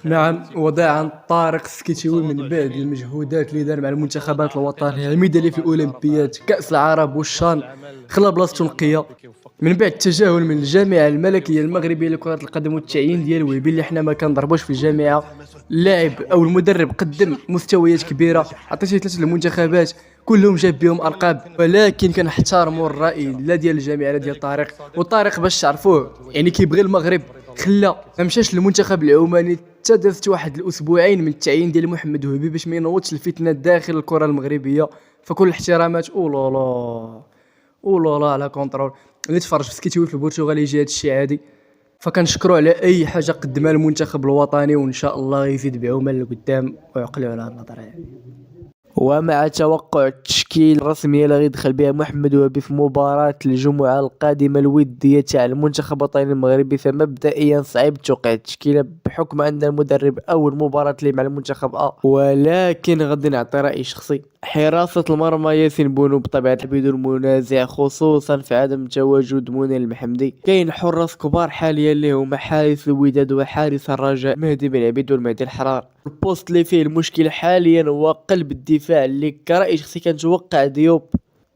نعم، وداعا طارق السكيتيوي من بعد المجهودات اللي دار مع المنتخبات الوطنية المثالية في الأولمبياد كأس العرب والشان خلى بلاصتو نقية. من بعد التجاهل من الجامعة الملكية المغربية لكرة القدم والتعيين ديال وهبي اللي حنا ما كنضربوش في الجامعة، اللاعب أو المدرب قدم مستويات كبيرة، عطيتيه 3 المنتخبات كلهم جاب بهم القاب، ولكن كنحتارموا الراي لا ديال الجامعه لا ديال طارق. وطارق باش تعرفوه يعني كيبغي المغرب، خلى ما مشاش للمنتخب العماني حتى دازت واحد الاسبوعين من التعيين ديال محمد وهبي باش ما ينوضش الفتنه داخل الكره المغربيه. فكل الاحترامات اولا على كونترول اللي تفرج في سكيتوي في البرتغال يجي هذا الشيء عادي. فكنشكروا على اي حاجه قدمها المنتخب الوطني، وان شاء الله يزيد بعوما لقدام ويعقلوا على النظره. ومع توقع التشكيل الرسمية اللي غيدخل بها محمد وهبي في مباراة الجمعة القادمة الودية تاع المنتخب الوطني المغربي، فمبدئيا صعيب توقيع التشكيلة بحكم أن المدرب أول مباراة ليه مع المنتخب ولكن غادي نعطي رأي شخصي. حراسة المرمى ياسين بونو بطبيعة بدون منازع، خصوصا في عدم تواجد منى المحمدي. كاين حراس كبار حاليا اللي هما حارس الوداد وحارس الرجاء مهدي بن عبيد والمهدي الحرار. البوست اللي فيه المشكل حاليا هو قلب الدفاع اللي كرأي شخصي كنتوقع ديوب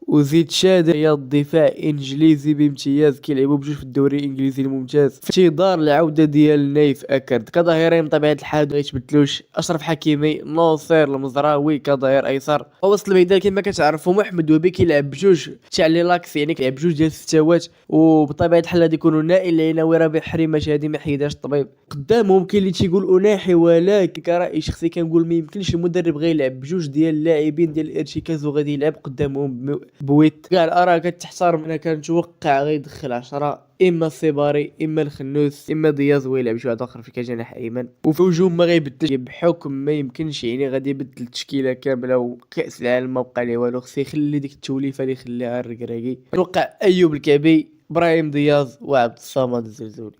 وزيد شادر رياض دفاع انجليزي بامتياز كيلعبوا بجوج في الدوري الانجليزي الممتاز في انتظار العوده ديال نايف اكرد. كظاهرين بطبيعه الحال ما يتبدلوش، اشرف حكيمي، ناصر المزراوي كظهير ايسر. وسط الميدان كما كتعرفوا محمد وهبي كيلعب بجوج تاع لي لاكس، يعني كيلعب بجوج ديال الستوات، وبطبيعه الحال غادي يكونوا نائل العناوي ربيع حريمه هادي ما حيداش الطبيب. قدامهم كاين اللي تيقول اناحي، ولكن كراي شخصي كنقول ما يمكنش المدرب غيلعب بجوج ديال اللاعبين ديال الارتكاز وغادي يلعب قدامهم بويت. كاع الاراء كتحترم. انا كنتوقع غيدخل 10، اما السيباري اما الخنوس اما دياز ويلعب شي واحد اخر في كجناح ايمن. وفي الهجوم ما غيبدلش بحكم ما يمكنش، يعني غادي يبدل التشكيله كامله وكاس العالم ما بقى ليه والو، خصو يخلي ديك التوليفه اللي يخليها الركراكي. اتوقع ايوب الكعبي، ابراهيم دياز وعبد الصمد الزلزولي.